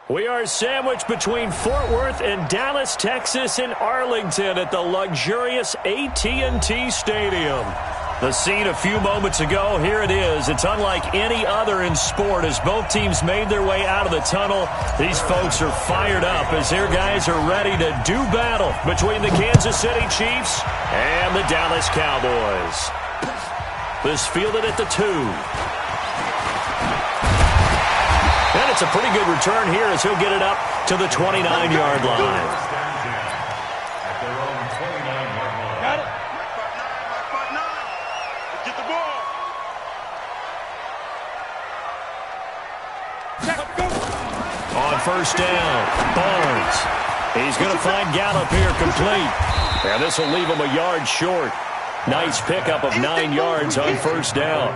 We are sandwiched between Fort Worth and Dallas, Texas, and Arlington at the luxurious AT&T Stadium. The scene a few moments ago, here it is. It's unlike any other in sport as both teams made their way out of the tunnel. These folks are fired up as their guys are ready to do battle between the Kansas City Chiefs and the Dallas Cowboys. This fielded at the 2. And it's a pretty good return here as he'll get it up to the 29-yard line. Got it. Get the ball. On first down, Barnes. He's going to find Gallup here complete. And this will leave him a yard short. Nice pickup of 9 yards on first down.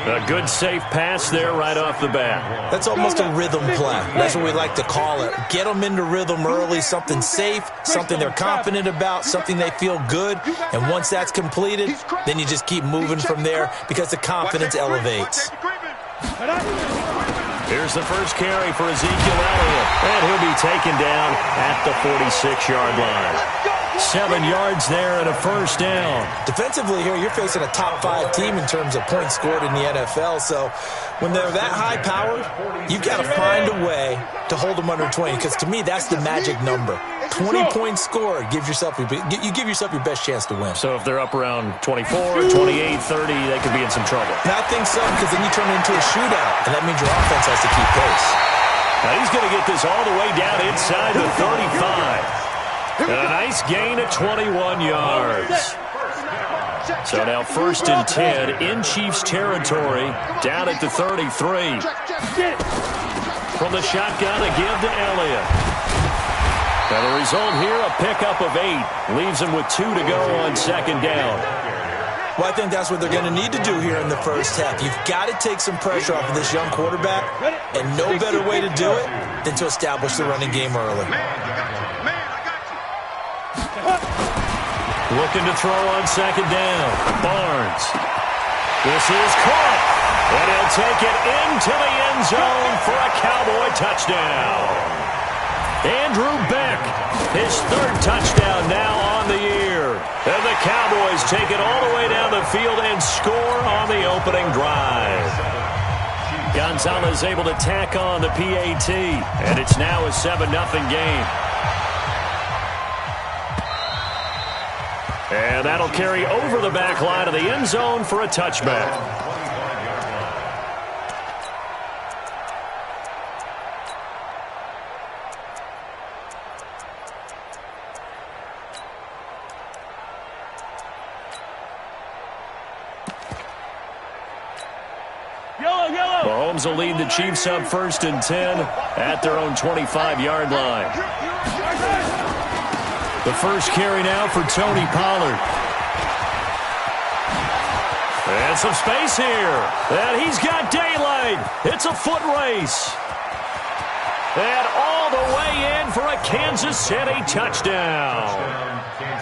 A good safe pass there right off the bat. That's almost a rhythm play. That's what we like to call it. Get them into rhythm early, something safe, something they're confident about, something they feel good. And once that's completed, then you just keep moving from there because the confidence elevates. Here's the first carry for Ezekiel Elliott. And he'll be taken down at the 46-yard line. 7 yards there and a first down. Defensively here, you're facing a top 5 team in terms of points scored in the NFL. So when they're that high-powered, you've got to find a way to hold them under 20. Because to me, that's the magic number. 20 points scored, you give yourself your best chance to win. So if they're up around 24, 28, 30, they could be in some trouble. I think so, because then you turn it into a shootout, and that means your offense has to keep pace. Now he's going to get this all the way down inside the 35. And a nice gain of 21 yards. So now 1st and 10 in Chiefs territory, down at the 33. From the shotgun, a give to Elliott. And the result here, a pickup of 8. Leaves him with 2 to go on second down. Well, I think that's what they're going to need to do here in the first half. You've got to take some pressure off of this young quarterback, and no better way to do it than to establish the running game early. Looking to throw on second down. Barnes. This is caught. And he'll take it into the end zone for a Cowboy touchdown. Andrew Beck, his 3rd touchdown now on the year. And the Cowboys take it all the way down the field and score on the opening drive. Gonzalez able to tack on the PAT. And it's now a 7-0 game. And that'll carry over the back line of the end zone for a touchback. Mahomes will lead the Chiefs up 1st and 10 at their own 25-yard line. The first carry now for Tony Pollard. And some space here. And he's got daylight. It's a foot race. And all the way in for a Kansas City touchdown.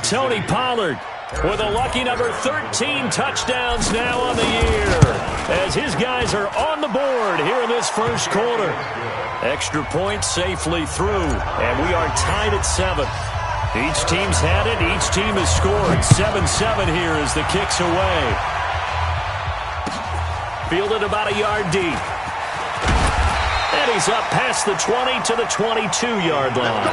Tony Pollard with a lucky number 13 touchdowns now on the year as his guys are on the board here in this first quarter. Extra point safely through, and we are tied at 7. Each team's had it. Each team has scored. 7-7 here as the kick's away. Fielded about a yard deep. And he's up past the 20 to the 22-yard line.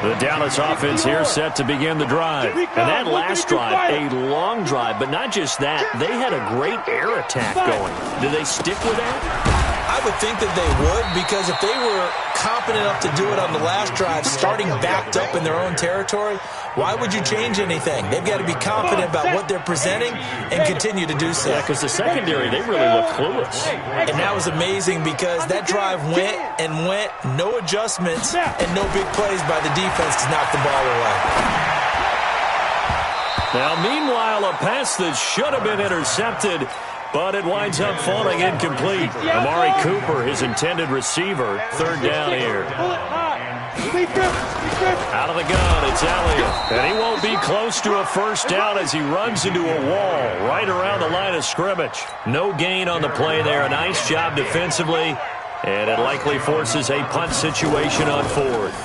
The Dallas offense here set to begin the drive. And that last drive, a long drive, but not just that. They had a great air attack going. Do they stick with that? I would think that they would, because if they were competent enough to do it on the last drive, starting backed up in their own territory, why would you change anything? They've got to be confident about what they're presenting and continue to do so. Yeah, because the secondary, they really looked clueless. And that was amazing because that drive went and went, no adjustments, and no big plays by the defense to knock the ball away. Now, meanwhile, a pass that should have been intercepted, but it winds up falling incomplete. Amari Cooper, his intended receiver, 3rd down here. Out of the gun, it's Elliott. And he won't be close to a first down as he runs into a wall right around the line of scrimmage. No gain on the play there. A nice job defensively. And it likely forces a punt situation on fourth.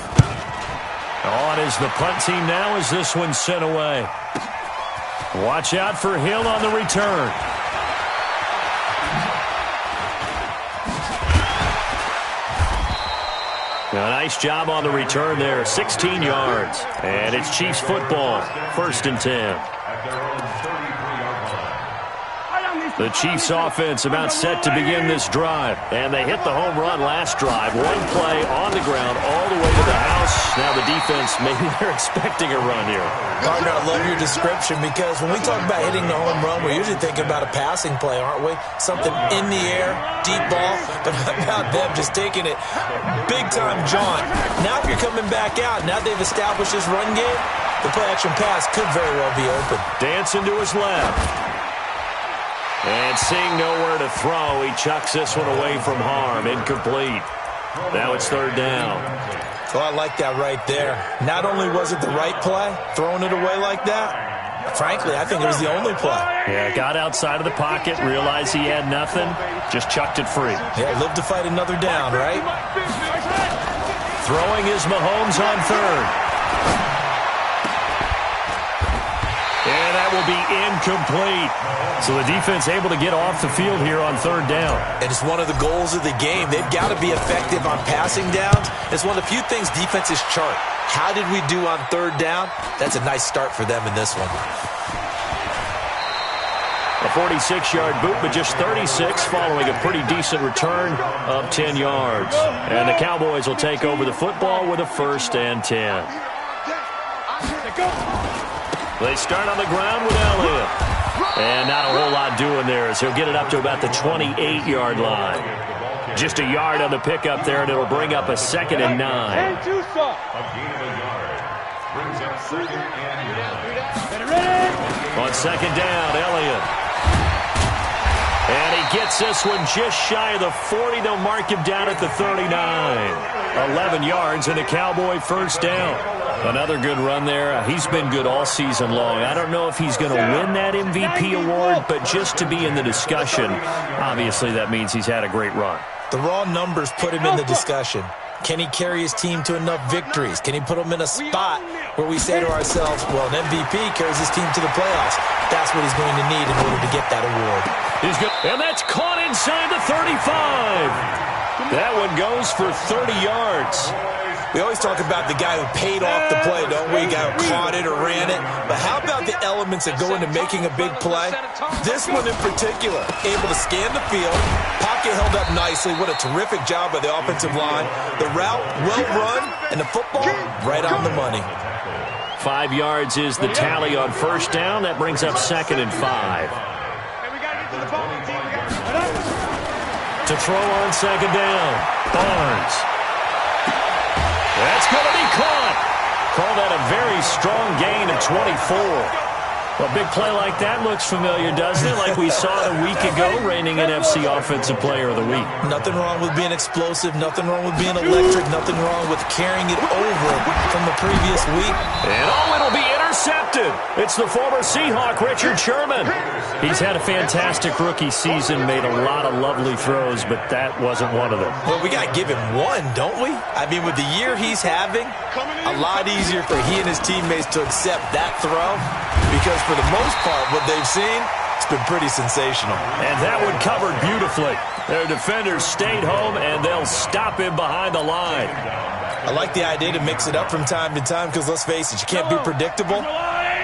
On is the punt team now as this one's sent away. Watch out for him on the return. A nice job on the return there, 16 yards. And it's Chiefs football, 1st and 10. The Chiefs offense about set to begin this drive. And they hit the home run last drive. One play on the ground all the way to the house. Now the defense, maybe they're expecting a run here. Partner, I love your description because when we talk about hitting the home run, we're usually thinking about a passing play, aren't we? Something in the air, deep ball. But how about them just taking it big-time jaunt? Now if you're coming back out, now they've established this run game, the play-action pass could very well be open. Dancing to his left. And seeing nowhere to throw, he chucks this one away from harm. Incomplete. Now it's 3rd down. Well, I like that right there. Not only was it the right play, throwing it away like that, frankly, I think it was the only play. Yeah, got outside of the pocket, realized he had nothing, just chucked it free. Yeah, live to fight another down, right? Throwing is Mahomes on 3rd. And that will be incomplete. So the defense able to get off the field here on 3rd down. And it's one of the goals of the game. They've got to be effective on passing downs. It's one of the few things defenses chart. How did we do on 3rd down? That's a nice start for them in this one. A 46-yard boot, but just 36 following a pretty decent return of 10 yards. And the Cowboys will take over the football with a 1st and 10. They start on the ground with Elliott. And not a whole lot doing there as he'll get it up to about the 28-yard line. Just a yard on the pickup there, and it'll bring up a 2nd and 9. On 2nd down, Elliott. And he gets this one just shy of the 40. They'll mark him down at the 39. 11 yards and a Cowboy 1st down. Another good run there. He's been good all season long. I don't know if he's going to win that MVP award, but just to be in the discussion, obviously that means he's had a great run. The raw numbers put him in the discussion. Can he carry his team to enough victories? Can he put them in a spot where we say to ourselves, well, an MVP carries his team to the playoffs. That's what he's going to need in order to get that award. He's good. And that's caught inside the 35. That one goes for 30 yards. We always talk about the guy who paid off the play, don't we? The guy who caught it or ran it. But how about the elements that go into making a big play? This one in particular, able to scan the field, pocket held up nicely. What a terrific job by the offensive line. The route, well run, and the football, right on the money. 5 yards is the tally on 1st down. That brings up 2nd and 5. To throw on 2nd down, Barnes. That's going to be caught. Call that a very strong gain of 24. A big play like that looks familiar, doesn't it? Like we saw it a week ago, reigning NFC Offensive Player of the Week. Nothing wrong with being explosive. Nothing wrong with being electric. Nothing wrong with carrying it over from the previous week. And it'll be intercepted. It's the former Seahawk, Richard Sherman. He's had a fantastic rookie season, made a lot of lovely throws, but that wasn't one of them. Well, we got to give him one, don't we? I mean, with the year he's having, a lot easier for he and his teammates to accept that throw because for the most part, what they've seen, it's been pretty sensational. And that one covered beautifully. Their defenders stayed home, and they'll stop him behind the line. I like the idea to mix it up from time to time because, let's face it, you can't be predictable.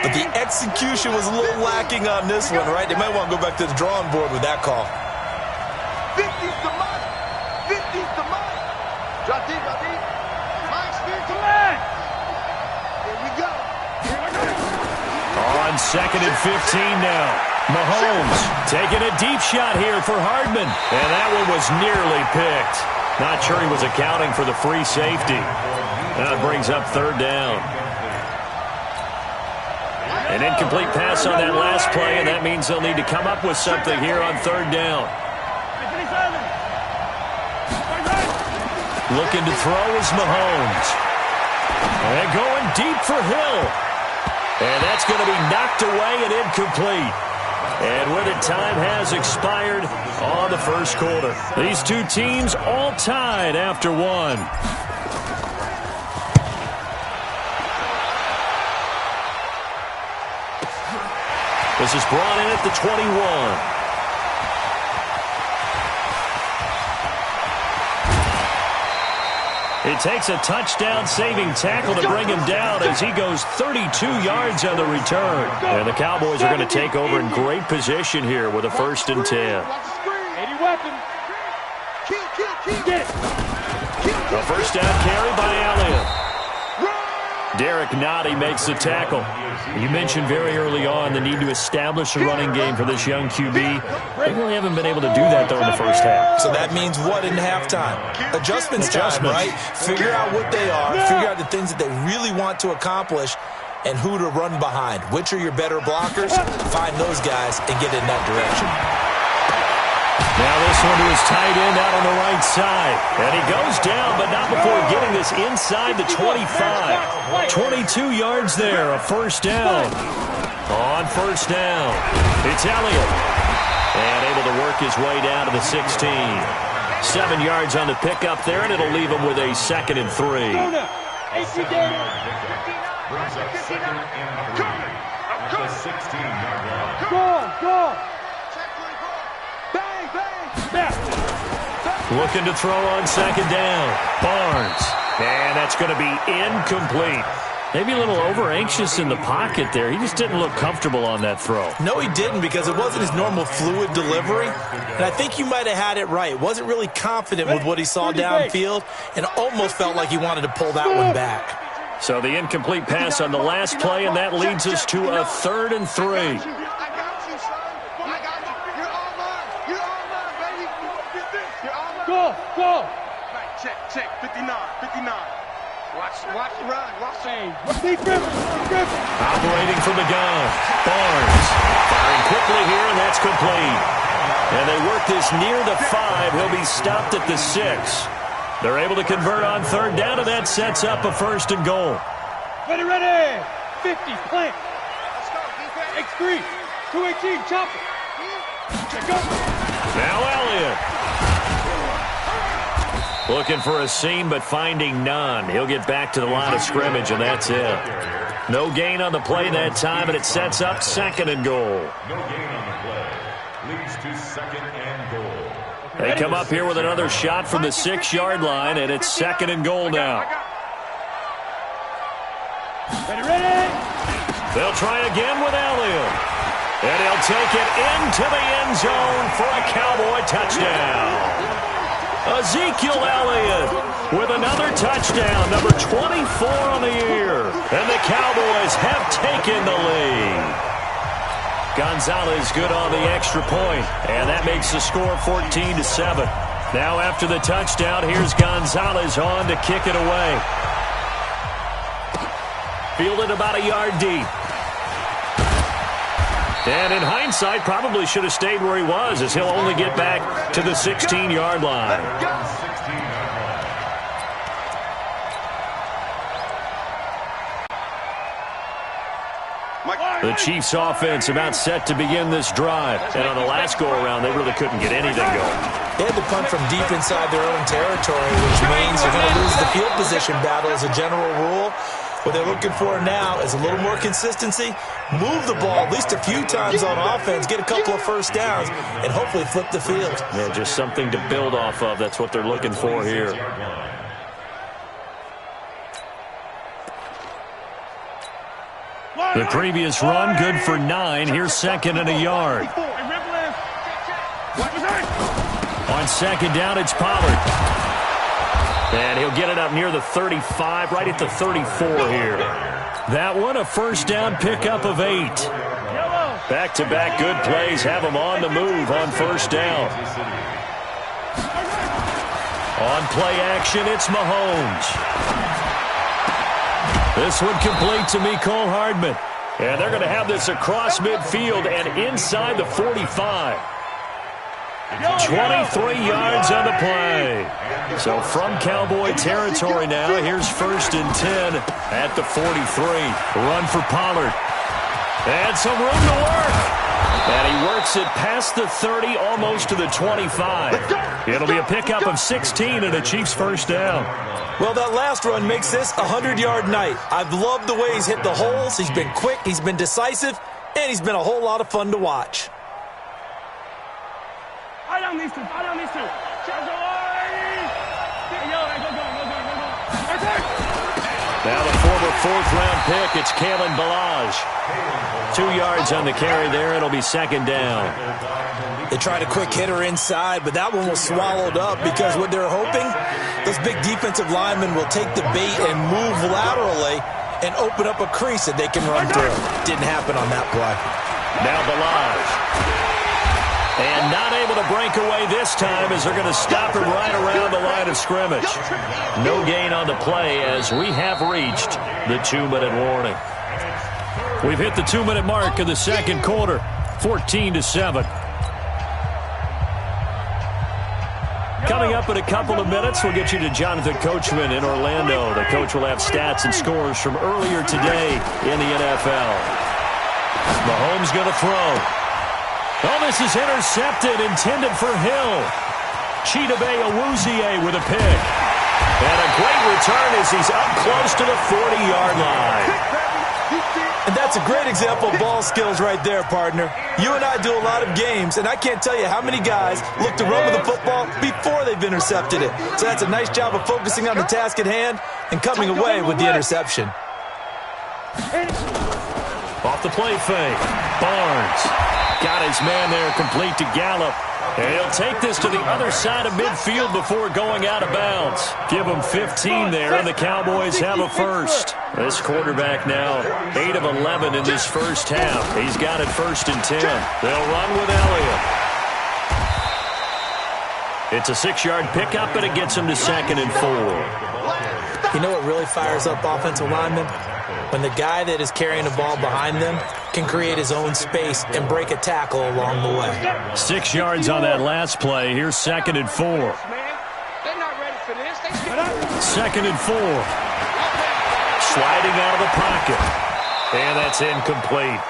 But the execution was a little lacking on this one, right? They might want to go back to the drawing board with that call. 50's the money. 50's the money. Drop deep, drop deep. Mike, spirit to land. Here we go. On 2nd and 15 now. Mahomes taking a deep shot here for Hardman. And that one was nearly picked. Not sure he was accounting for the free safety. That brings up 3rd down. An incomplete pass on that last play, and that means they'll need to come up with something here on 3rd down. Looking to throw is Mahomes. And going deep for Hill. And that's going to be knocked away and incomplete. And with it, time has expired on the first quarter. These two teams all tied after one. This is brought in at the 21. It takes a touchdown-saving tackle to bring him down as he goes 32 yards on the return. And the Cowboys are going to take over in great position here with a 1st and 10. A first down carry by Elliott. Derek Nottie makes the tackle. You mentioned very early on the need to establish a running game for this young QB. They really haven't been able to do that, though, in the first half. So that means what in halftime? Adjustments time, right? Figure out what they are, figure out the things that they really want to accomplish, and who to run behind. Which are your better blockers? Find those guys and get in that direction. Now this one to his tight end out on the right side. And he goes down, but not before getting this inside the 25. 22 yards there, a first down. On first down, it's Elliott. And able to work his way down to the 16. 7 yards on the pickup there, and it'll leave him with a 2nd and 3. Go! Looking to throw on 2nd down. Barnes. And that's going to be incomplete. Maybe a little over-anxious in the pocket there. He just didn't look comfortable on that throw. No, he didn't, because it wasn't his normal fluid delivery. And I think you might have had it right. Wasn't really confident with what he saw downfield and almost felt like he wanted to pull that one back. So the incomplete pass on the last play, and that leads us to a 3rd and 3. Go! Check. 59. Watch the run. Watch the Operating from the gun. Barnes. Firing quickly here, and that's complete. And they work this near the 5. He'll be stopped at the 6. They're able to convert on 3rd down, and that sets up a 1st and goal. Ready. 50, plant. X3, 218, chopper. Go. Now Elliott. Looking for a seam, but finding none. He'll get back to the line of scrimmage, and that's it. No gain on the play that time, and it sets up 2nd and goal. No gain on the play. Leads to 2nd and goal. They come up here with another shot from the 6-yard line, and it's 2nd and goal now. Ready. They'll try again with Elliott. And he'll take it into the end zone for a Cowboy touchdown. Ezekiel Elliott with another touchdown, number 24 on the year. And the Cowboys have taken the lead. Gonzalez good on the extra point, and that makes the score 14-7. Now after the touchdown, here's Gonzalez on to kick it away. Fielded about a yard deep. And in hindsight, probably should have stayed where he was, as he'll only get back to the 16-yard line. The Chiefs' offense about set to begin this drive. And on the last go-around, they really couldn't get anything going. They had to punt from deep inside their own territory, which means they're going to lose the field position battle as a general rule. What they're looking for now is a little more consistency, move the ball at least a few times on offense, get a couple of first downs, and hopefully flip the field. Yeah, just something to build off of. That's what they're looking for here. The previous run, good for 9. Here's 2nd and a yard. On 2nd down, it's Pollard. And he'll get it up near the 35, right at the 34 here. That one, a first down pickup of 8. Back-to-back good plays have him on the move on first down. On play action, it's Mahomes. This one complete to Mecole Hardman. And they're going to have this across midfield and inside the 45. 23 yards on the play. So from Cowboy territory now, here's 1st and 10 at the 43. Run for Pollard. And some room to work. And he works it past the 30, almost to the 25. It'll be a pickup of 16 and a Chiefs first down. Well, that last run makes this a 100-yard night. I've loved the way he's hit the holes. He's been quick, he's been decisive, and he's been a whole lot of fun to watch. Now the former 4th-round pick, it's Kalen Ballage. 2 yards on the carry there. It'll be 2nd down. They tried a quick hitter inside, but that one was swallowed up because what they're hoping, those big defensive linemen will take the bait and move laterally and open up a crease that they can run through. Didn't happen on that play. Now Ballage. And not able to break away this time as they're going to stop him right around the line of scrimmage. No gain on the play as we have reached the 2-minute warning. We've hit the 2-minute mark of the second quarter, 14-7. Coming up in a couple of minutes, we'll get you to Jonathan Coachman in Orlando. The coach will have stats and scores from earlier today in the NFL. Mahomes going to throw. Oh, this is intercepted, intended for Hill. Chidobe Awuzie with a pick. And a great return as he's up close to the 40-yard line. And that's a great example of ball skills right there, partner. You and I do a lot of games, and I can't tell you how many guys look to run with the football before they've intercepted it. So that's a nice job of focusing on the task at hand and coming away with the interception. Off the play fake. Barnes got his man there complete to Gallup. And he'll take this to the other side of midfield before going out of bounds. Give him 15 there, and the Cowboys have a first. This quarterback now 8 of 11 in this first half. He's got it 1st and 10. They'll run with Elliott. It's a 6-yard pickup, and it gets him to 2nd and 4. You know what really fires up offensive linemen? When the guy that is carrying the ball behind them can create his own space and break a tackle along the way. 6 yards on that last play. Here's 2nd and 4. 2nd and 4. Sliding out of the pocket. And that's incomplete.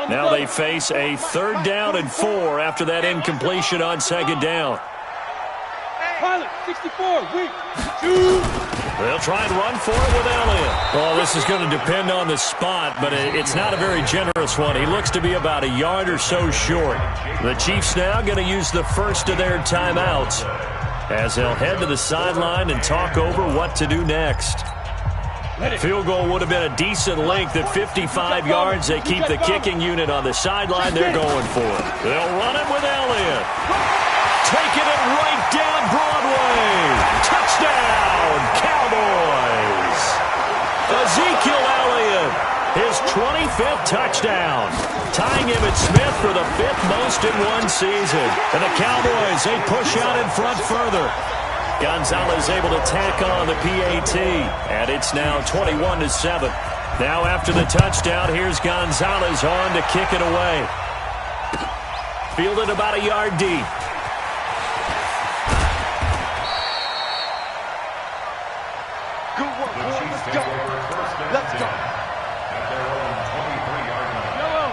Now they face a 3rd down and 4 after that incompletion on 2nd down. 64, They'll try and run for it with Elliott. Well, this is going to depend on the spot, but it's not a very generous one. He looks to be about a yard or so short. The Chiefs now going to use the first of their timeouts as they'll head to the sideline and talk over what to do next. Field goal would have been a decent length at 55 yards. They keep the kicking unit on the sideline. They're going for it. They'll run it with Elliott. Taking it right down Broadway. Touchdown, Cowboys. Ezekiel Elliott, his 25th touchdown. Tying him at Smith for the 5th most in one season. And the Cowboys, they push out in front further. Gonzalez able to tack on the PAT, and it's now 21-7. Now after the touchdown, here's Gonzalez on to kick it away. Fielded about a yard deep. Good work, boy. Let's go. Let's go.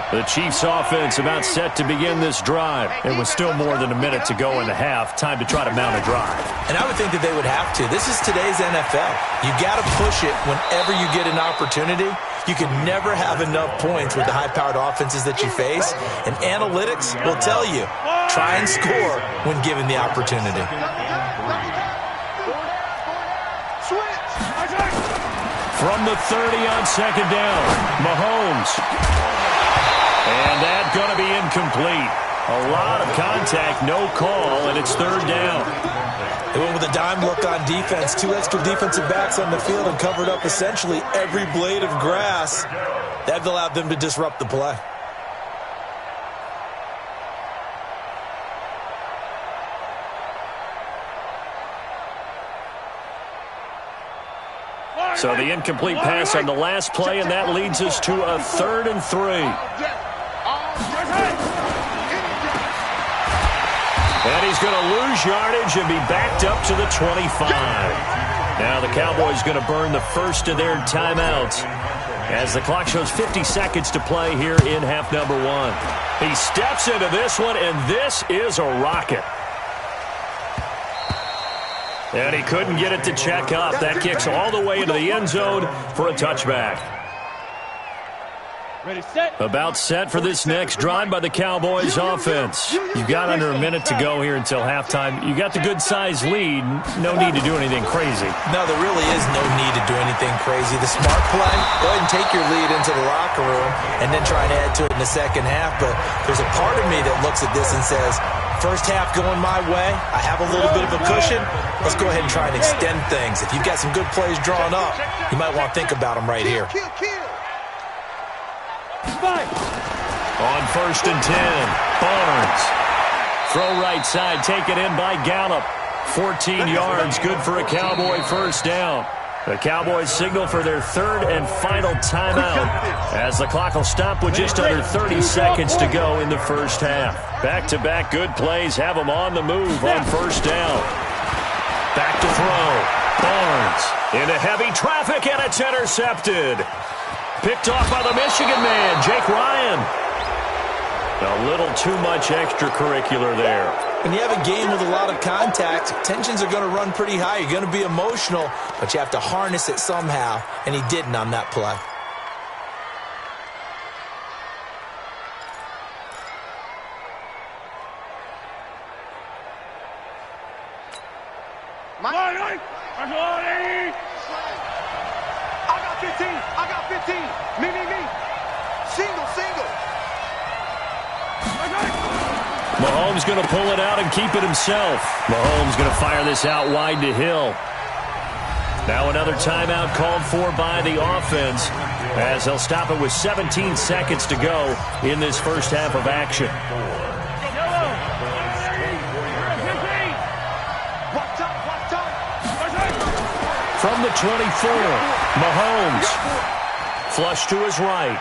The Chiefs offense about set to begin this drive. It was still more than a minute to go in the half. Time to try to mount a drive. And I would think that they would have to. This is today's NFL. You got to push it whenever you get an opportunity. You can never have enough points with the high-powered offenses that you face. And analytics will tell you, try and score when given the opportunity. From the 30 on 2nd down, Mahomes. And that's going to be incomplete. A lot of contact, no call, and it's 3rd down. They went with a dime look on defense. 2 extra defensive backs on the field and covered up essentially every blade of grass. That allowed them to disrupt the play. So the incomplete pass on the last play, and that leads us to a 3rd and 3. And he's going to lose yardage and be backed up to the 25. Now the Cowboys going to burn the first of their timeouts as the clock shows 50 seconds to play here in half number 1. He steps into this one, and this is a rocket. And he couldn't get it to check up. That kicks all the way into the end zone for a touchback. Ready, set. About set for this next drive by the Cowboys offense. You've got under a minute to go here until halftime. You got the good-sized lead. No need to do anything crazy. No, there really is no need to do anything crazy. The smart play, go ahead and take your lead into the locker room and then try and add to it in the second half. But there's a part of me that looks at this and says, first half going my way, I have a little bit of a cushion. Let's go ahead and try and extend things. If you've got some good plays drawn up, you might want to think about them right here. On 1st and 10, Barnes. Throw right side, taken in by Gallup. 14 yards, good for a Cowboy first down. The Cowboys signal for their 3rd and final timeout as the clock will stop with just under 30 seconds to go in the first half. Back-to-back good plays have them on the move on first down. Back to throw. Barnes into heavy traffic, and it's intercepted. Picked off by the Michigan man, Jake Ryan. A little too much extracurricular there. When you have a game with a lot of contact, tensions are going to run pretty high. You're going to be emotional, but you have to harness it somehow, and he didn't on that play. I got 15. I got 15. Me. Single. Mahomes going to pull it out and keep it himself. Mahomes going to fire this out wide to Hill. Now another timeout called for by the offense as they'll stop it with 17 seconds to go in this first half of action. From the 24, Mahomes. Flush to his right.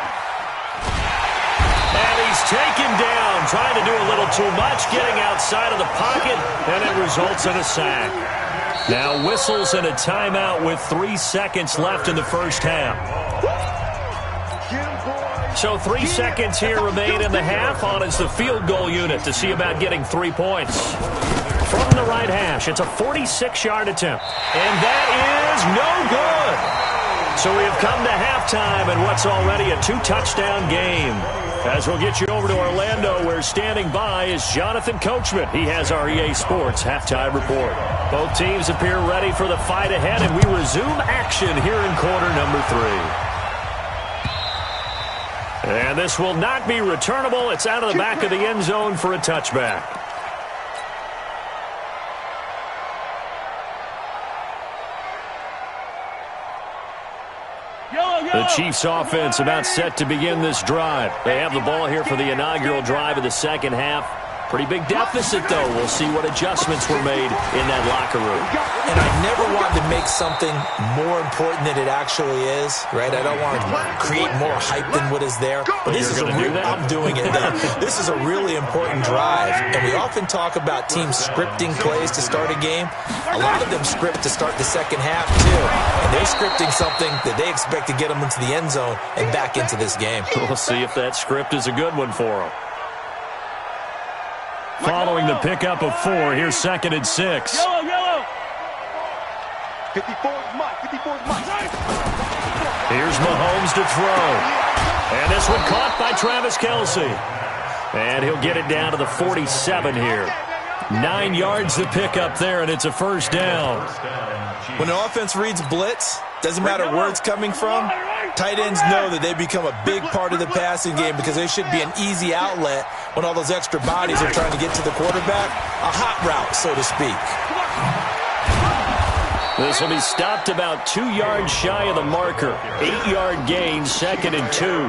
And he's taken down, trying to do a little too much, getting outside of the pocket, and it results in a sack. Now whistles and a timeout with 3 seconds left in the first half. So 3 seconds here remain in the half. On is the field goal unit to see about getting 3 points. From the right hash, it's a 46-yard attempt. And that is no good. So we have come to halftime in what's already a 2-touchdown game. As we'll get you over to Orlando, where standing by is Jonathan Coachman. He has our EA Sports halftime report. Both teams appear ready for the fight ahead, and we resume action here in quarter number 3. And this will not be returnable. It's out of the back of the end zone for a touchback. The Chiefs offense about set to begin this drive. They have the ball here for the inaugural drive of the second half. Pretty big deficit, though. We'll see what adjustments were made in that locker room. And I never want to make something more important than it actually is, right? I don't want to create more hype than what is there. But this is I'm doing it, though. This is a really important drive. And we often talk about teams scripting plays to start a game. A lot of them script to start the second half, too. And they're scripting something that they expect to get them into the end zone and back into this game. We'll see if that script is a good one for them. Following the pickup of 4, here's 2nd and 6. Yellow. 54 is Mike. Here's Mahomes to throw. And this one caught by Travis Kelce. And he'll get it down to the 47 here. 9 yards to pick up there, and it's a first down. When the offense reads blitz, doesn't matter where it's coming from, tight ends know that they become a big part of the passing game because they should be an easy outlet when all those extra bodies are trying to get to the quarterback. A hot route, so to speak. This will be stopped about 2 yards shy of the marker. 8-yard gain, 2nd and 2.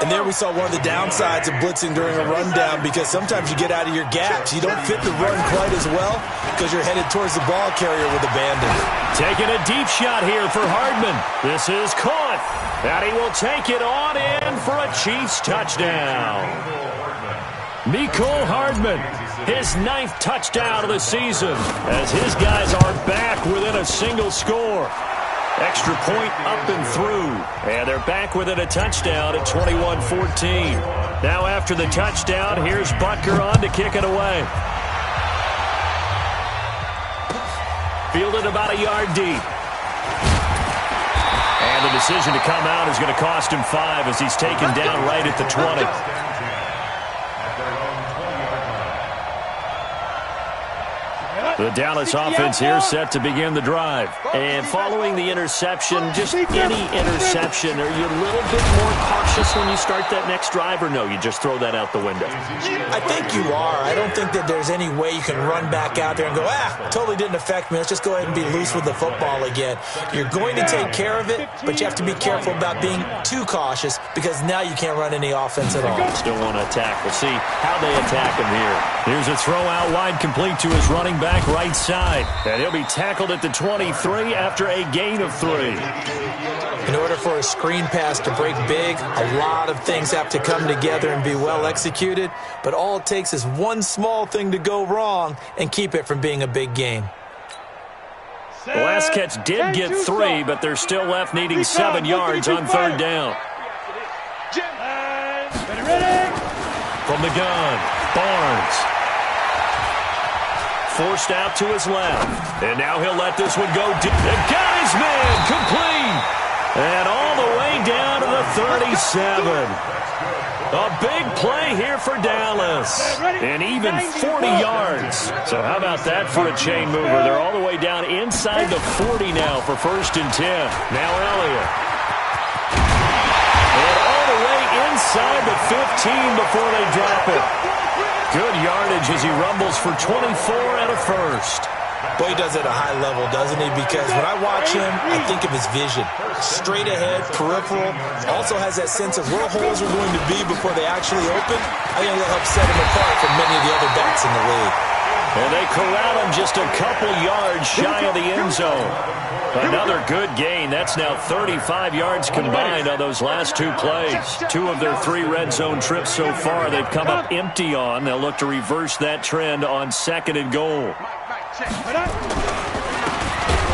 And there we saw one of the downsides of blitzing during a rundown, because sometimes you get out of your gaps. You don't fit the run quite as well because you're headed towards the ball carrier with abandon. Taking a deep shot here for Hardman. This is caught. And he will take it on in for a Chiefs touchdown. Mecole Hardman, his 9th touchdown of the season, as his guys are back within a single score. Extra point up and through, and they're back within a touchdown at 21-14. Now after the touchdown, here's Butker on to kick it away. Fielded about a yard deep. And the decision to come out is going to cost him 5 as he's taken down right at the 20. The Dallas offense here set to begin the drive. And following the interception, just any interception, are you a little bit more cautious when you start that next drive, or no, you just throw that out the window? I think you are. I don't think that there's any way you can run back out there and go, totally didn't affect me. Let's just go ahead and be loose with the football again. You're going to take care of it, but you have to be careful about being too cautious, because now you can't run any offense at all. Still want to attack. We'll see how they attack him here. Here's a throw out wide, complete to his running back right side. And he'll be tackled at the 23 after a gain of 3. In order for a screen pass to break big, a lot of things have to come together and be well executed. But all it takes is one small thing to go wrong and keep it from being a big gain. The last catch did get 3, but they're still left needing 7 yards on 3rd down. From the gun, Barnes. Forced out to his left. And now he'll let this one go deep. And got his man complete. And all the way down to the 37. A big play here for Dallas. And even 40 yards. So how about that for a chain mover? They're all the way down inside the 40 now for 1st and 10. Now Elliott. And all the way inside the 15 before they drop it. Good yardage as he rumbles for 24 and a 1st. Boy, he does it at a high level, doesn't he? Because when I watch him, I think of his vision. Straight ahead, peripheral. Also has that sense of where holes are going to be before they actually open. I think that'll help set him apart from many of the other backs in the league. And they corral him just a couple yards shy of the end zone. Another good gain. That's now 35 yards combined on those last 2 plays. 2 of their 3 red zone trips so far they've come up empty on. They'll look to reverse that trend on 2nd and goal.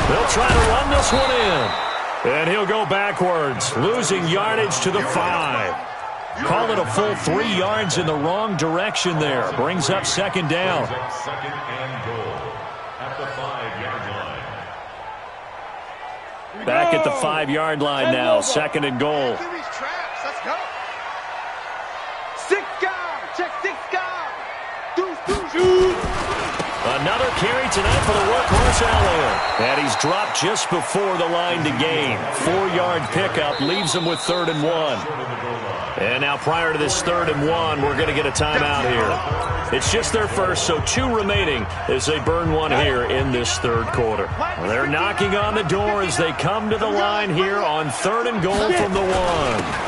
They'll try to run this one in. And he'll go backwards, losing yardage to the 5. Call it a full 3 yards in the wrong direction there. Brings up 2nd down. 2nd and goal at the 5-yard line. Back at the 5-yard line now. 2nd and goal. Let's go. 6 guard. Check 6 guard. Deuce. Another carry tonight for the workhorse Elliott. And he's dropped just before the line to gain. 4-yard pickup leaves him with 3rd and 1. And now prior to this 3rd and 1, we're going to get a timeout here. It's just their first, so 2 remaining as they burn one here in this 3rd quarter. Well, they're knocking on the door as they come to the line here on 3rd and goal from the 1.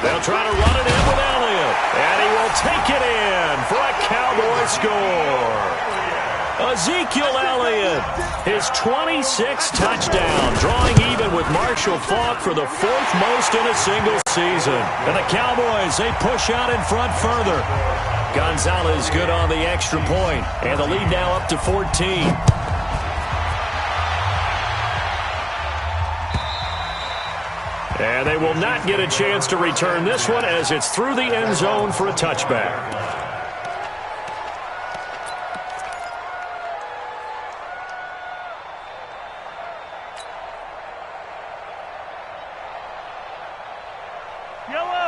They'll try to run it in with Elliott. And he will take it in for a Cowboy score. Ezekiel Elliott, his 26th touchdown, drawing even with Marshall Faulk for the 4th most in a single season. And the Cowboys, they push out in front further. Gonzalez good on the extra point, and the lead now up to 14. And they will not get a chance to return this one as it's through the end zone for a touchback.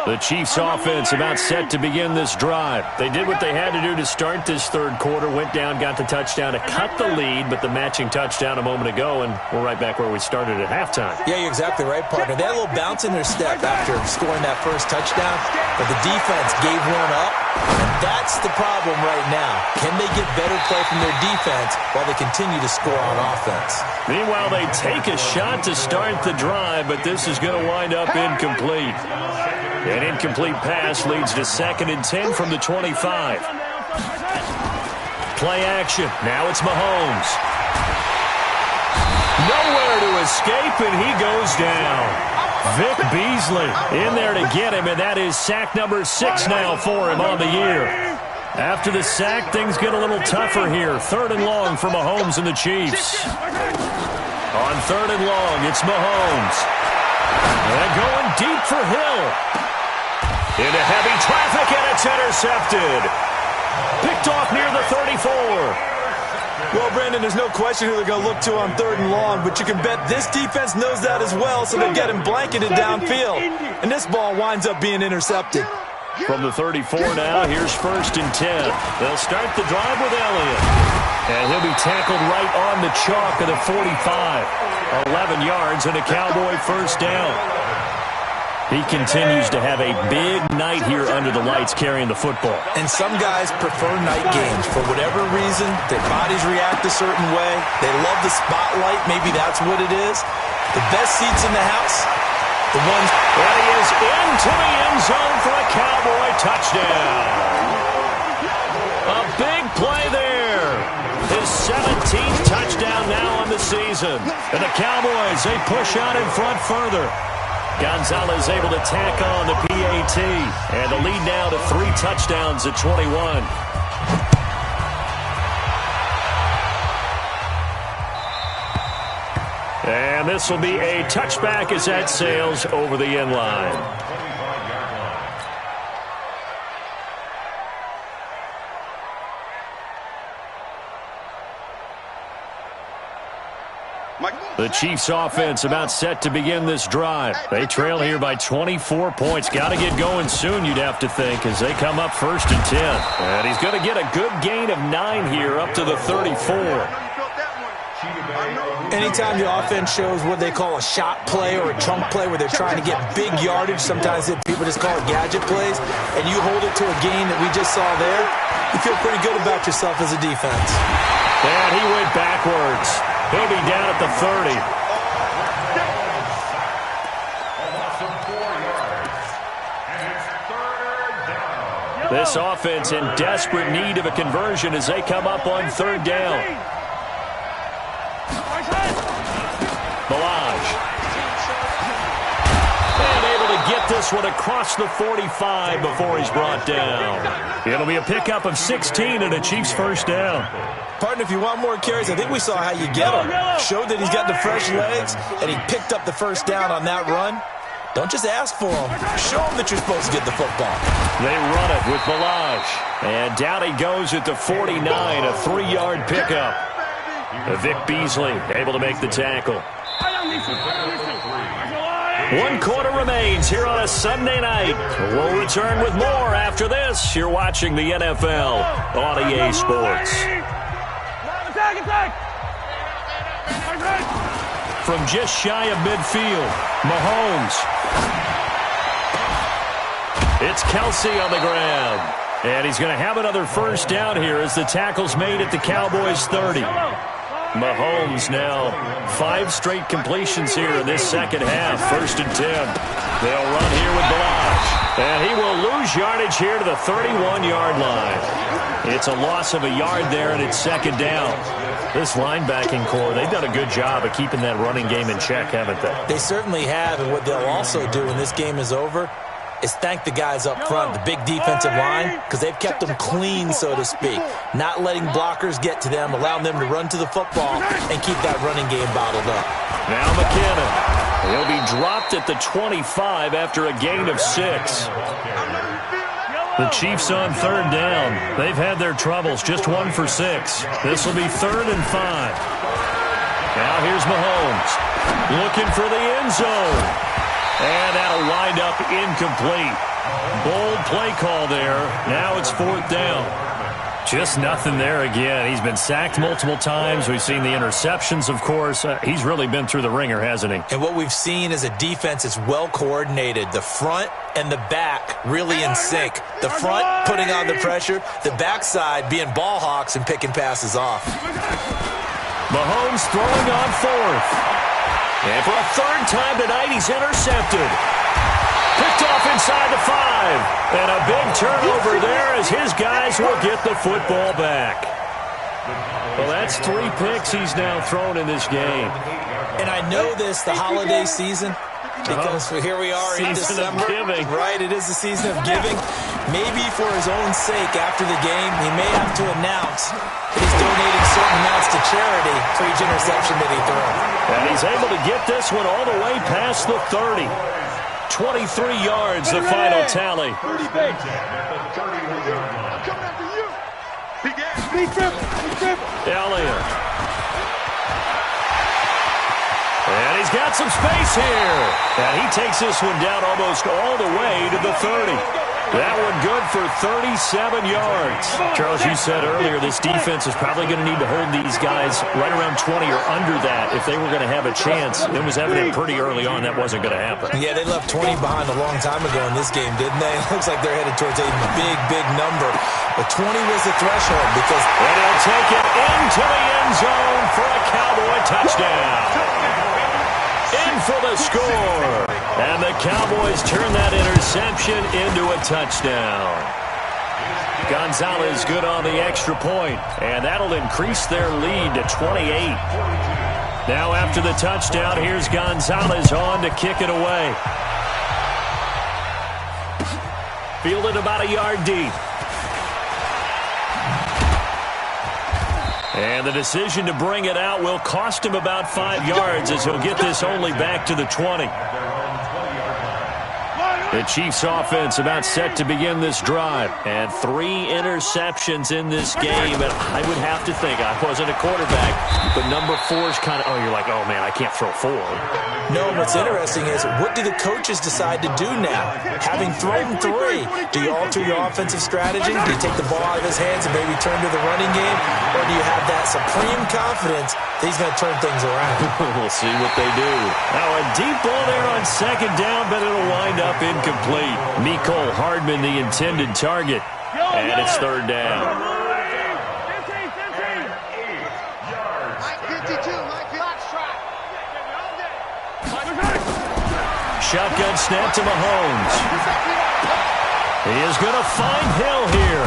The Chiefs offense about set to begin this drive. They did what they had to do to start this 3rd quarter, went down, got the touchdown to cut the lead, but the matching touchdown a moment ago, and we're right back where we started at halftime. Yeah, you're exactly right, partner. They had a little bounce in their step after scoring that first touchdown, but the defense gave one up, and that's the problem right now. Can they get better play from their defense while they continue to score on offense? Meanwhile, they take a shot to start the drive, but this is going to wind up incomplete. An incomplete pass leads to 2nd and 10 from the 25. Play action. Now it's Mahomes. Nowhere to escape, and he goes down. Vic Beasley in there to get him, and that is sack number 6 now for him on the year. After the sack, things get a little tougher here. 3rd and long for Mahomes and the Chiefs. On 3rd and long, it's Mahomes. And going deep for Hill. Into heavy traffic, and it's intercepted. Picked off near the 34. Well, Brandon, there's no question who they're going to look to on 3rd and long, but you can bet this defense knows that as well, so they're getting blanketed downfield. And this ball winds up being intercepted. From the 34 now, here's 1st and 10. They'll start the drive with Elliott. And he'll be tackled right on the chalk of the 45. 11 yards and a Cowboy 1st down. He continues to have a big night here under the lights carrying the football. And some guys prefer night games. For whatever reason, their bodies react a certain way. They love the spotlight. Maybe that's what it is. The best seats in the house, the ones... And he is into the end zone for a Cowboy touchdown. A big play there. His 17th touchdown now on the season. And the Cowboys, they push out in front further. Gonzalez able to tack on the PAT. And the lead now to 3 touchdowns at 21. And this will be a touchback as that sails over the end line. The Chiefs offense about set to begin this drive. They trail here by 24 points. Got to get going soon, you'd have to think, as they come up 1st and 10. And he's going to get a good gain of 9 here up to the 34. Anytime the offense shows what they call a shot play or a chunk play where they're trying to get big yardage, sometimes people just call it gadget plays, and you hold it to a gain that we just saw there, you feel pretty good about yourself as a defense. And he went backwards. He'll be down at the 30. This offense in desperate need of a conversion as they come up on 3rd down. Balaj. And able to get this one across the 45 before he's brought down. It'll be a pickup of 16 and a Chiefs 1st down. Partner, if you want more carries, I think we saw how you get him. Showed that he's got the fresh legs, and he picked up the 1st down on that run. Don't just ask for him. Show him that you're supposed to get the football. They run it with Balaj. And down he goes at the 49, a 3-yard pickup. Vic Beasley able to make the tackle. 1 quarter remains here on a Sunday night. We'll return with more after this. You're watching the NFL on EA Sports. From just shy of midfield, Mahomes. It's Kelsey on the ground. And he's going to have another 1st down here as the tackle's made at the Cowboys' 30. Mahomes now 5 straight completions here in this 2nd half. 1st and 10. They'll run here with Balaj. And he will lose yardage here to the 31-yard line. It's a loss of a yard there, and it's 2nd down. This linebacking core, they've done a good job of keeping that running game in check, haven't they? They certainly have, and what they'll also do when this game is over is thank the guys up front, the big defensive line, because they've kept them clean, so to speak. Not letting blockers get to them, allowing them to run to the football and keep that running game bottled up. Now McKinnon. He'll be dropped at the 25 after a gain of 6. The Chiefs on 3rd down. They've had their troubles, just 1 for 6. This will be 3rd and 5. Now here's Mahomes. Looking for the end zone. And that'll wind up incomplete. Bold play call there. Now it's 4th down. Just nothing there again. He's been sacked multiple times. We've seen the interceptions, of course. He's really been through the ringer, hasn't he? And what we've seen is a defense that's well coordinated. The front and the back really in sync. The front putting on the pressure. The backside being ball hawks and picking passes off. Mahomes throwing on 4th. And for a 3rd time tonight, he's intercepted. Picked off inside the 5. And a big turnover there as his guys will get the football back. Well, that's 3 picks he's now thrown in this game. And I know this, the holiday season, because here we are in December. Right, it is the season of giving. Maybe for his own sake, after the game, he may have to announce that he's donating certain amounts to charity for each interception that he throws. And he's able to get this one all the way past the 30. 23 yards, the final tally. I'm coming after you. Big Elliott. And he's got some space here. And he takes this one down almost all the way to the 30. That one good for 37 yards. Charles, you said earlier this defense is probably going to need to hold these guys right around 20 or under that if they were going to have a chance. It was evident pretty early on that wasn't going to happen. Yeah, they left 20 behind a long time ago in this game, didn't they? It looks like they're headed towards a big, big number. But 20 was the threshold because... And he'll take it into the end zone for a Cowboy touchdown. In for the score. And the Cowboys turn that interception into a touchdown. Gonzalez good on the extra point, and that'll increase their lead to 28. Now after the touchdown, here's Gonzalez on to kick it away. Fielded about a yard deep. And the decision to bring it out will cost him about 5 yards as he'll get this only back to the 20. The Chiefs offense about set to begin this drive. And 3 interceptions in this game. And I would have to think, I wasn't a quarterback, but number 4 is kind of, you're like, oh, man, I can't throw 4. No, what's interesting is what do the coaches decide to do now? Having thrown 3, do you alter your offensive strategy? Do you take the ball out of his hands and maybe turn to the running game? Or do you have that supreme confidence that he's going to turn things around? We'll see what they do. Now a deep ball there on second down, but it'll wind up incomplete. Mecole Hardman, the intended target. And it's third down. Shotgun snap to Mahomes. He is going to find Hill here.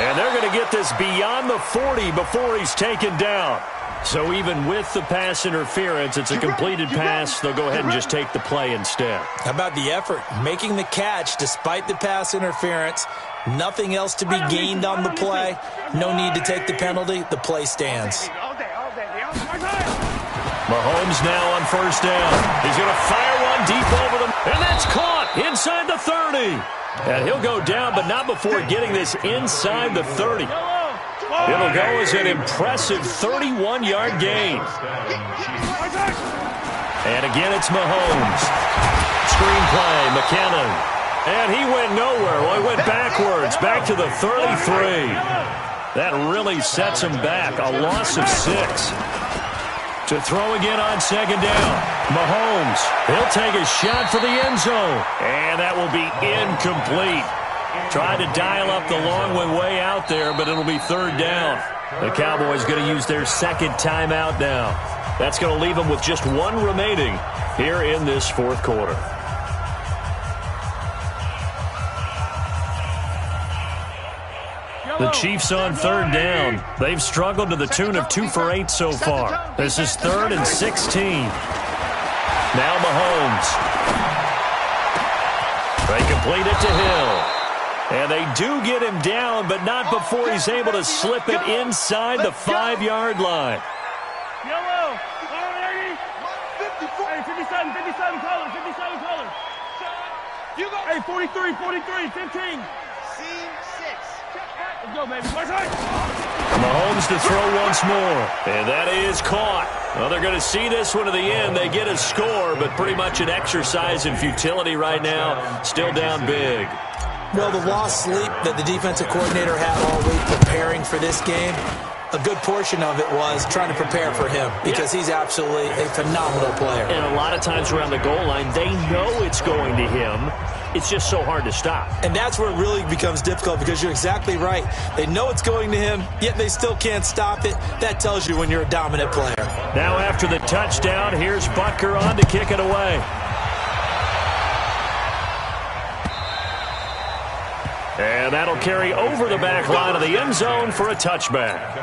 And they're going to get this beyond the 40 before he's taken down. So even with the pass interference, it's a completed pass. They'll go ahead and just take the play instead. How about the effort? Making the catch despite the pass interference. Nothing else to be gained on the play. No need to take the penalty. The play stands. Mahomes now on first down. He's going to fire one deep over them. And that's caught inside the 30. And he'll go down, but not before getting this inside the 30. It'll go as an impressive 31-yard gain. And again, it's Mahomes. Screenplay, McKinnon. And he went nowhere. Well, he went backwards, back to the 33. That really sets him back. A loss of 6. To throw again on second down. Mahomes, he'll take a shot for the end zone. And that will be incomplete. Tried to dial up the long way out there, but it'll be third down. The Cowboys going to use their second timeout now. That's going to leave them with just 1 remaining here in this fourth quarter. The Chiefs on third down. They've struggled to the tune of 2 for 8 so far. This is 3rd and 16. Now Mahomes. They complete it to Hill. And they do get him down, but not before he's able to slip it inside the 5-yard line. Yellow. 57 colors. Hey, 43, 15. Let's go, baby. Mahomes to throw once more. And that is caught. Well, they're going to see this one to the end. They get a score, but pretty much an exercise in futility right now. Still down big. Well, the lost sleep that the defensive coordinator had all week preparing for this game, a good portion of it was trying to prepare for him because he's absolutely a phenomenal player. And a lot of times around the goal line, they know it's going to him. It's just so hard to stop. And that's where it really becomes difficult because you're exactly right. They know it's going to him, yet they still can't stop it. That tells you when you're a dominant player. Now after the touchdown, here's Butker on to kick it away. And that'll carry over the back line of the end zone for a touchback.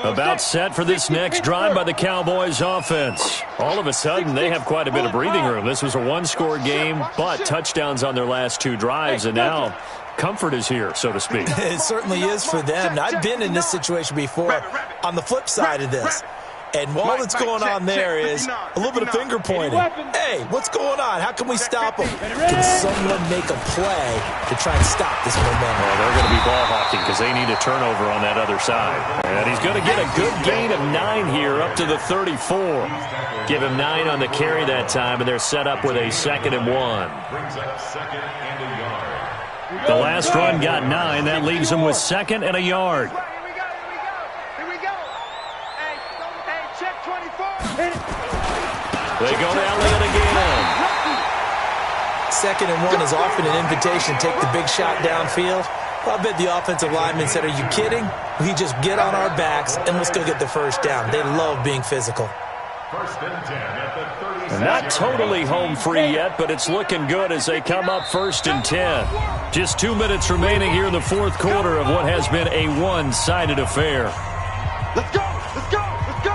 About set for this next drive by the Cowboys offense. All of a sudden, they have quite a bit of breathing room. This was a one-score game, but touchdowns on their last two drives, and now comfort is here, so to speak. It certainly is for them. Now, I've been in this situation before on the flip side of this. And all that's going on there is a little bit of finger pointing. Hey, what's going on? How can we stop them? Can someone make a play to try and stop this momentum? Well, they're going to be ball hawking because they need a turnover on that other side. And he's going to get a good gain of 9 here up to the 34. Give him 9 on the carry that time, and they're set up with a 2nd and 1. The last run got 9. That leaves them with 2nd and a yard. They go to Elliott again. 2nd and 1 is often an invitation to take the big shot downfield. Well, I bet the offensive lineman said, are you kidding? We just get on our backs and let's go get the first down. They love being physical. Not totally home free yet, but it's looking good as they come up 1st and 10. Just 2 minutes remaining here in the fourth quarter of what has been a one-sided affair. Let's go! Let's go! Let's go!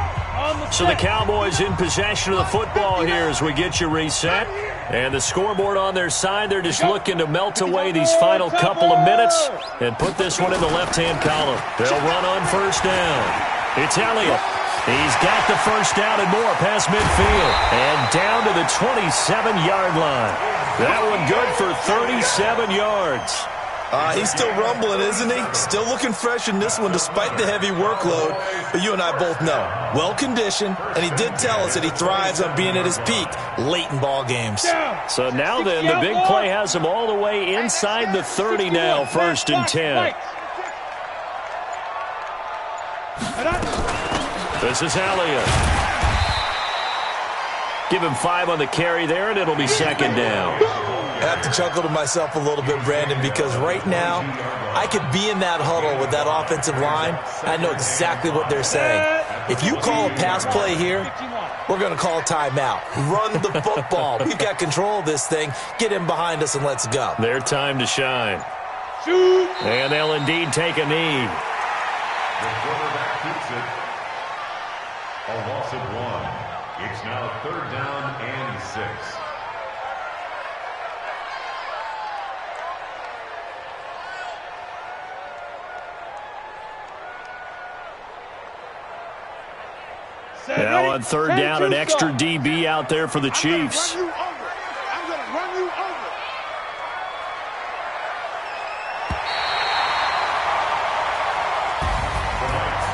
So the Cowboys in possession of the football here as we get you reset. And the scoreboard on their side, they're just looking to melt away these final couple of minutes and put this one in the left-hand column. They'll run on 1st down. It's Elliott. He's got the first down and more past midfield. And down to the 27-yard line. That one good for 37 yards. He's still rumbling, isn't he? Still looking fresh in this one despite the heavy workload. But you and I both know, well-conditioned, and he did tell us that he thrives on being at his peak late in ball games. So now then, the big play has him all the way inside the 30 now, 1st and 10. This is Elliott. Give him 5 on the carry there, and it'll be 2nd down. I have to chuckle to myself a little bit, Brandon, because right now I could be in that huddle with that offensive line. I know exactly what they're saying. If you call a pass play here, we're going to call a timeout. Run the football. We've got control of this thing. Get him behind us and let's go. Their time to shine. And they'll indeed take a knee. The quarterback keeps it. A loss of 1. It's now 3rd down and 6. Now on 3rd down, an extra DB out there for the Chiefs. I'm going to run you over.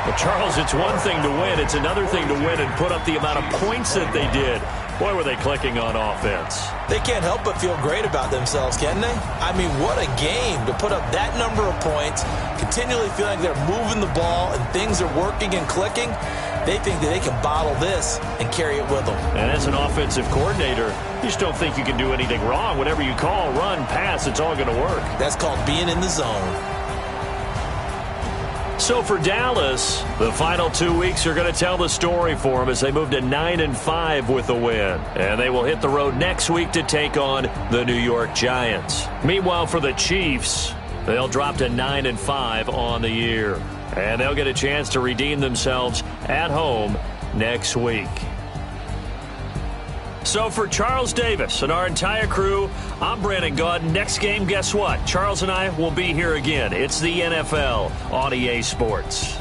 Well, Charles, it's one thing to win. It's another thing to win and put up the amount of points that they did. Boy, were they clicking on offense. They can't help but feel great about themselves, can they? I mean, what a game to put up that number of points, continually feeling like they're moving the ball and things are working and clicking. They think that they can bottle this and carry it with them. And as an offensive coordinator, you just don't think you can do anything wrong. Whatever you call, run, pass, it's all going to work. That's called being in the zone. So for Dallas, the final 2 weeks are going to tell the story for them as they move to 9-5 with a win. And they will hit the road next week to take on the New York Giants. Meanwhile, for the Chiefs, they'll drop to 9-5 on the year. And they'll get a chance to redeem themselves at home next week. So for Charles Davis and our entire crew, I'm Brandon Gaudin. Next game, guess what? Charles and I will be here again. It's the NFL on EA Sports.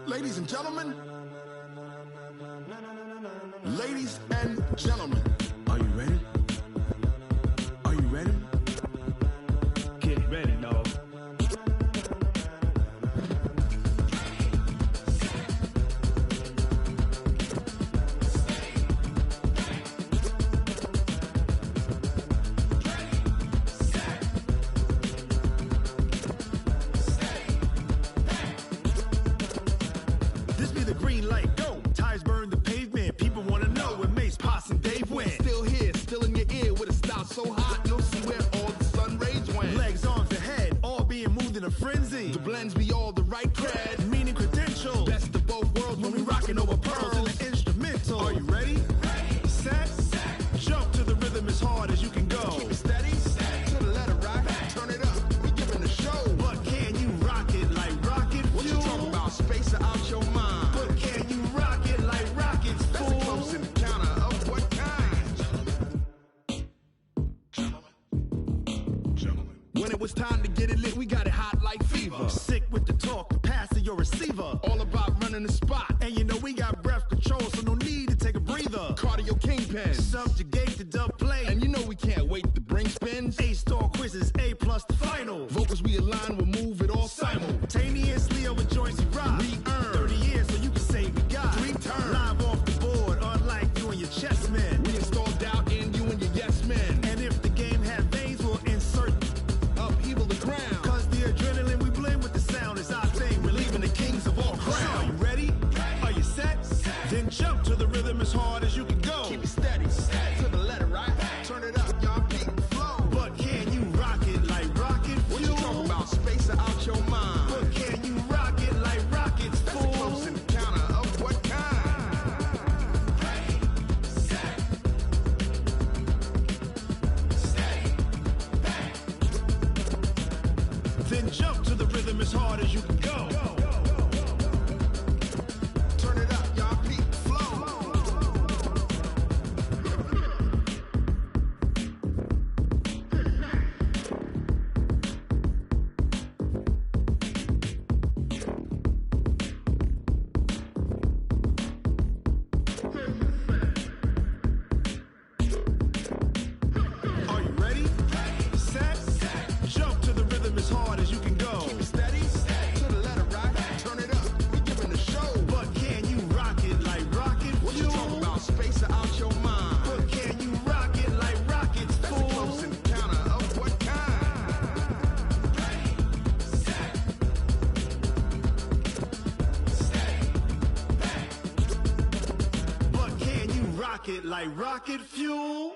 Ladies and gentlemen. Ladies and gentlemen. Are you ready? Are you ready? Get ready, dog. This be the green light, go. Tires burn the pavement. People want to know where Mace, Pops, and Dave went. Still here, still in your ear with a style so hot, you'll see where all the sun rays went. Legs, arms, and head, all being moved in a frenzy. The blends be all the right cred, meaning credentials. Best of both worlds when we rockin' over pearls in the instrumental. Are you ready? Set, jump to the rhythm as hard as you can go. Keep it steady, to the letter rock, turn it up, we giving a show. But can you rock it like rocket fuel? What you talking about, space or out your mind? But can you rock it like rockets, fool? That's a close encounter of what kind? Gentlemen. When it was time to get it lit, we got it hot like fever. Sick with the talk, the pass to your receiver. All about running the spot. And you know we got breath control, so no need to take a breather. Cardio kingpin, subjugate the dub play. And you know we can't wait to bring spins. A-star quizzes, A+ the final. Vocals we align, we'll move it all simultaneously over joints we rock. We earn 30 years, so you can say we got 3 turns. Live off the board, unlike you and your chess men. We install doubt in you and your yes men. And if the game had veins, we'll insert upheaval the ground. Cause the adrenaline we blend with the sound is our thing. We're leaving the kings of all crowns. So are you ready? Are you set? Then jump to the rhythm as hard as you can go. Keep it steady, to the letter right. Turn it up, y'all beat the flow. But can you rock it like rocket fuel? What you talking about, space or out your mind? But can you rock it like rockets, fool? That's a close encounter of what kind? Then jump to the rhythm as hard as you can go. Turn it up, y'all beat the flow. Are you ready? Set, jump to the rhythm as hard as you can go. Keep it steady, to the letter right. Turn it up, we giving a show. But can you rock it like rocket fuel? What you talking about, space or out your mind? But can you rock it like rockets, fool? That's a close encounter of what kind? But can you rock it like rocket fuel?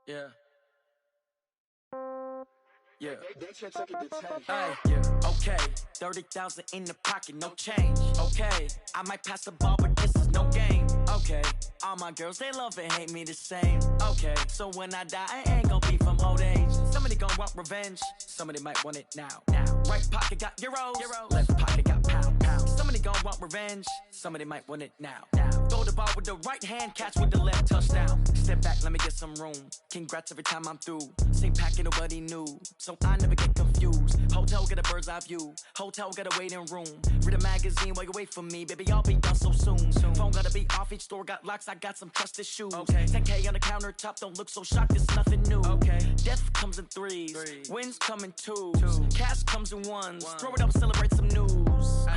Yeah. Yeah. Hey, yeah. Okay. 30,000 in the pocket, no change. Okay. I might pass the ball, but this is no game. Okay. All my girls, they love and hate me the same. Okay. So when I die, I ain't gon' be from old age. Somebody gon' want revenge. Somebody might want it now. Right pocket got euros. Left pocket got pound. Somebody gon' want revenge. Somebody might want it now. Throw the ball with the right hand, catch with the left, touchdown. Step back, let me get some room. Congrats every time I'm through. Same packet, nobody knew. So I never get confused. Hotel get a bird's eye view. Hotel get a waiting room. Read a magazine while you wait for me. Baby, I'll be done so soon. Phone gotta be off, each store got locks. I got some trusted shoes. 10K on the countertop, don't look so shocked, it's nothing new. Death comes in threes. Wins come in twos. Cash comes in ones. Throw it up, celebrate some news.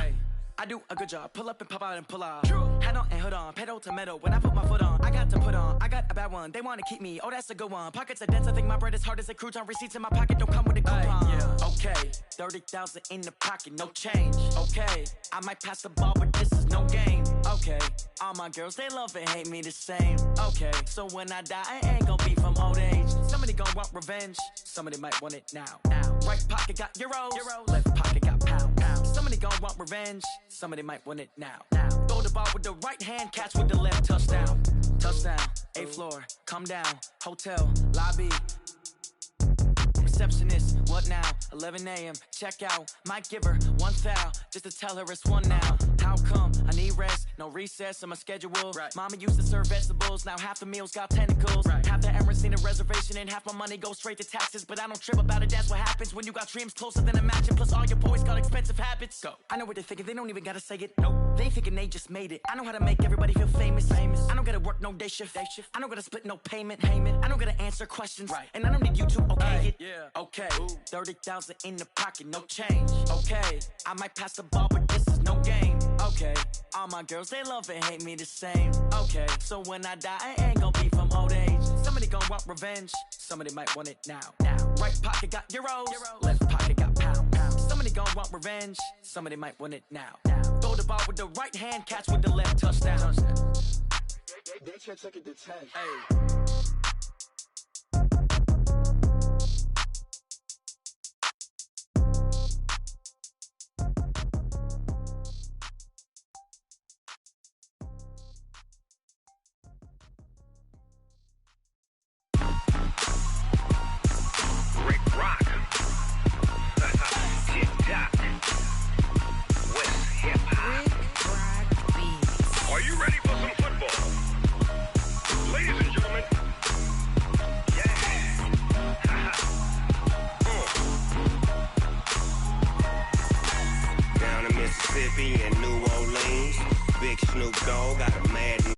I do a good job. Pull up and pop out and pull out. Hat on and hood on. Pedal to metal. When I put my foot on, I got to put on. I got a bad one. They want to keep me. Oh, that's a good one. Pockets are dense. I think my bread is hard as a crouton. Receipts in my pocket don't come with a coupon. Okay. 30,000 in the pocket. No change. Okay. I might pass the ball, but this is no game. Okay. All my girls, they love and hate me the same. Okay. So when I die, I ain't gon' be from old age. Somebody gon' want revenge. Somebody might want it now. Right pocket got euros. Left pocket got pound. Somebody gon' want revenge. Somebody might want it now. Throw the ball with the right hand, catch with the left, touchdown. Touchdown, 8th floor, come down, hotel, lobby. receptionist. What now? 11 a.m. Check out. Might give her one foul just to tell her it's one now. How come? I need rest. No recess in my schedule. Right. Mama used to serve vegetables. Now half the meals got tentacles. Right. Half the Emirates need a reservation and half my money goes straight to taxes. But I don't trip about it. That's what happens when you got dreams closer than imagine. Plus all your boys got expensive habits. Go. I know what they're thinking. They don't even gotta say it. Nope. They thinking they just made it. I know how to make everybody feel famous. I don't gotta work no day shift. I don't gotta split no payment. I don't gotta answer questions. Right. And I don't need you to okay it. Yeah. Okay. 30,000 in the pocket, no change. Okay. I might pass the ball, but this is no game. Okay. All my girls, they love and hate me the same. Okay. So when I die, I ain't gonna be from old age. Somebody gonna want revenge. Somebody might want it now. Right pocket got euros. Left pocket got pounds. Somebody gonna want revenge. Somebody might want it now. Throw the ball with the right hand, catch with the left, touchdown. They can't take it to 10. Hey. Are you ready for some football? Ladies and gentlemen, Down in Mississippi and New Orleans, Big Snoop Dogg got a mad